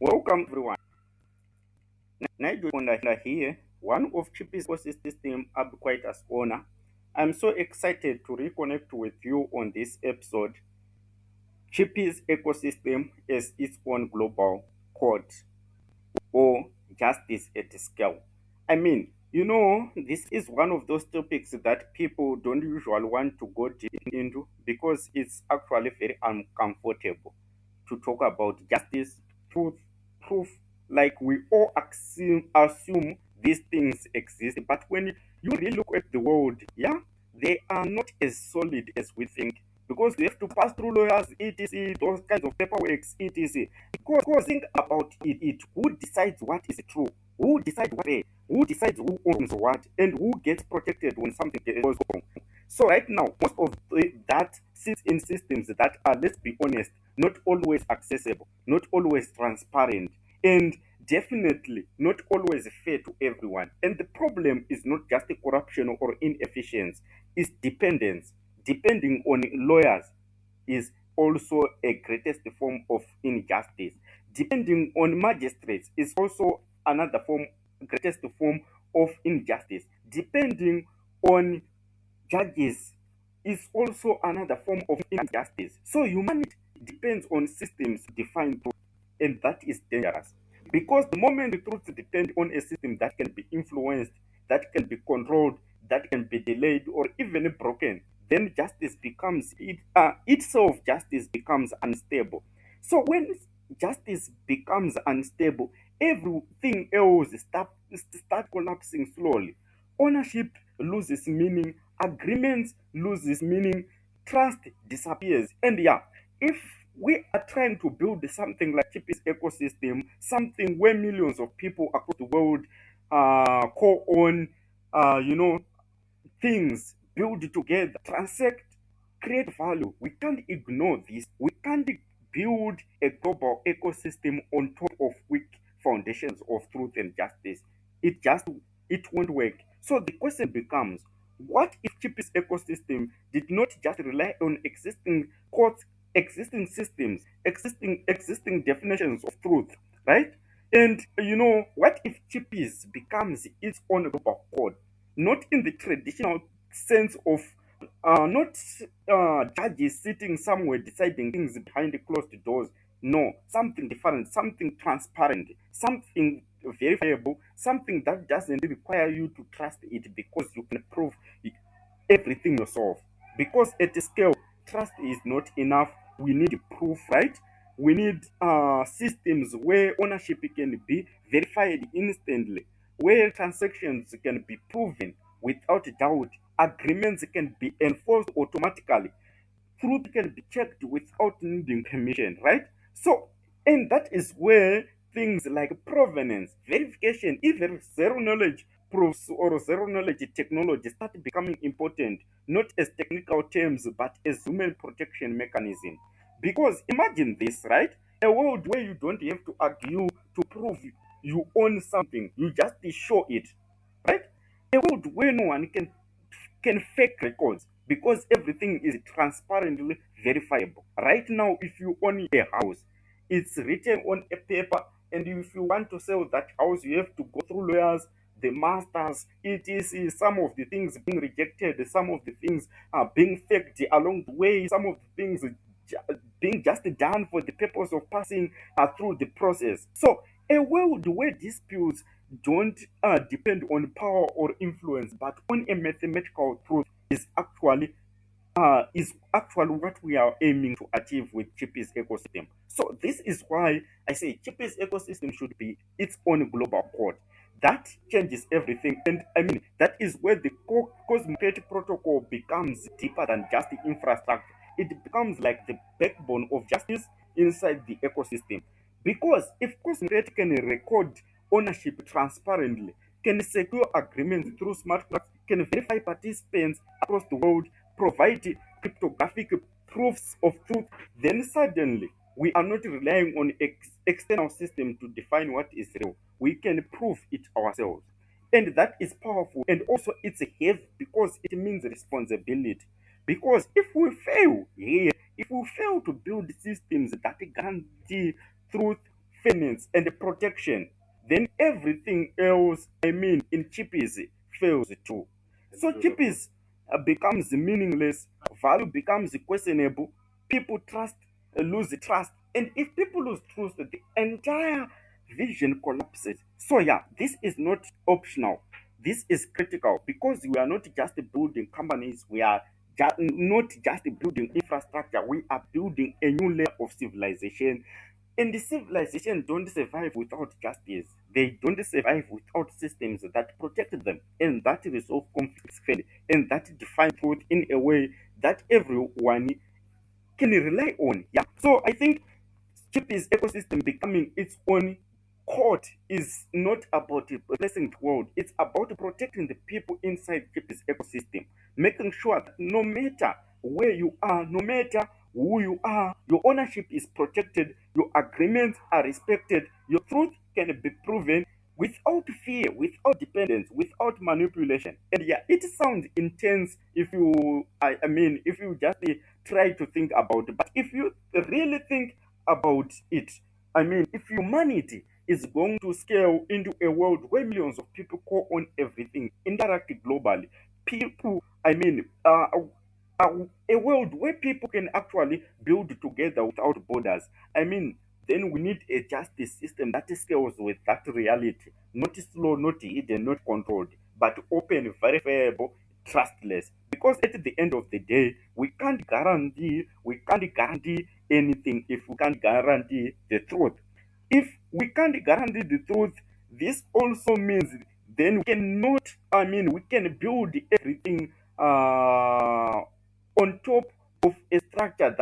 Welcome everyone. Nigel Chiponda here, one of Chipies Ecosystem Abiquitous Owner. I'm so excited to reconnect with you on this episode. Chipies Ecosystem is its own global code or justice at scale. I mean, this is one of those topics that people don't usually want to go deep into because it's actually very uncomfortable to talk about justice, truth, proof. Like we all assume these things exist, but when you really look at the world, yeah, they are not as solid as we think because we have to pass through lawyers, etc., those kinds of paperwork, etc. Because think about it, who decides what is true? Who decides what is? Who decides who owns what? And who gets protected when something goes wrong? So right now, most of that sits in systems that are, let's be honest, not always accessible, not always transparent, and definitely not always fair to everyone. And the problem is not just a corruption or inefficiency, it's dependence. Depending on lawyers is also a greatest form of injustice. Depending on magistrates is also another greatest form of injustice. Depending on judges is also another form of injustice. So humanity depends on systems defined truth, and that is dangerous. Because the moment the truth depends on a system that can be influenced, that can be controlled, that can be delayed or even broken, then justice becomes itself justice becomes unstable. So when justice becomes unstable, everything else start collapsing slowly. Ownership loses meaning, agreements loses meaning, trust disappears. And yeah, if we are trying to build something like Chipies ecosystem, something where millions of people across the world co-own, things, build together, transact, create value. We can't ignore this. We can't build a global ecosystem on top of weak foundations of truth and justice. It won't work. So the question becomes, what if Chipi's ecosystem did not just rely on existing courts, existing systems, existing definitions of truth, right? And what if Chipi's becomes its own global code? Not in the traditional sense of not judges sitting somewhere deciding things behind the closed doors. No, something different, something transparent, something verifiable, something that doesn't require you to trust it because you can prove everything yourself. Because at a scale, trust is not enough. We need proof, right? We need systems where ownership can be verified instantly, where transactions can be proven without doubt, agreements can be enforced automatically, truth can be checked without needing permission, right? So, and that is where things like provenance, verification, even zero knowledge proofs or zero knowledge technology start becoming important, not as technical terms, but as human protection mechanism. Because imagine this, right? A world where you don't have to argue to prove you own something, you just show it, right? A world where no one can fake records because everything is transparently verifiable. Right now, if you own a house, it's written on a paper, and if you want to sell that house, you have to go through lawyers, the masters, etc. Some of the things being rejected, some of the things are being faked along the way, some of the things being just done for the purpose of passing through the process. So, a world where disputes don't depend on power or influence, but on a mathematical truth is actually what we are aiming to achieve with Chipies ecosystem. So this is why I say Chipies ecosystem should be its own global code. That changes everything, and I mean that is where the Cosmocreate Protocol becomes deeper than just the infrastructure. It becomes like the backbone of justice inside the ecosystem. Because if Cosmocreate can record ownership transparently, can secure agreements through smart contracts, can verify participants across the world, provide cryptographic proofs of truth, then suddenly we are not relying on external system to define what is real. We can prove it ourselves. And that is powerful. And also it's heavy because it means responsibility. Because if we fail here, if we fail to build systems that guarantee truth, fairness, and protection, then everything else, in Chipies fails too. So Chipies becomes meaningless, value becomes questionable, people lose trust, and if people lose trust, the entire vision collapses. So yeah, this is not optional. This is critical because we are not just building companies, we are not just building infrastructure, we are building a new layer of civilization. And the civilization don't survive without justice. They don't survive without systems that protect them and that resolve conflicts fairly and that define truth in a way that everyone can rely on. Yeah. So I think Chipies ecosystem becoming its own court is not about replacing the world. It's about protecting the people inside Chipies ecosystem, making sure that no matter where you are, no matter who you are, your ownership is protected, your agreements are respected, your truth can be proven without fear, without dependence, without manipulation. And yeah, it sounds intense if you, if you just try to think about it. But if you really think about it, if humanity is going to scale into a world where millions of people call on everything, interact globally, people, a world where people can actually build together without borders. Then we need a justice system that scales with that reality, not slow, not hidden, not controlled, but open, verifiable, trustless. Because at the end of the day, we can't guarantee anything if we can't guarantee the truth. If we can't guarantee the truth, this also means then we cannot, we can build everything on top of a structure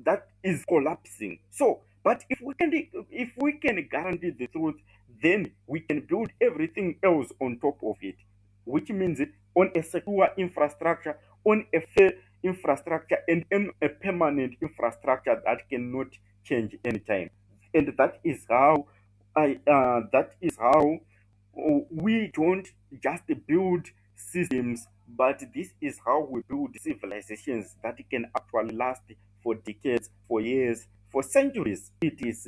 that is collapsing. So, but if we can guarantee the truth, then we can build everything else on top of it, which means on a secure infrastructure, on a fair infrastructure, and on a permanent infrastructure that cannot change anytime. And that is how we don't just build systems, but this is how we build civilizations that can actually last for decades, for years, for centuries. It is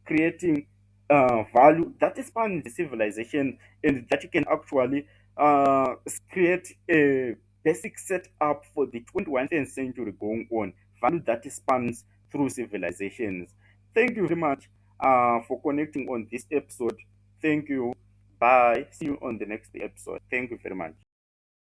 creating value that spans the civilization and that can actually create a basic setup for the 21st century going on. Value that spans through civilizations. Thank you very much for connecting on this episode. Thank you. Bye. See you on the next episode. Thank you very much.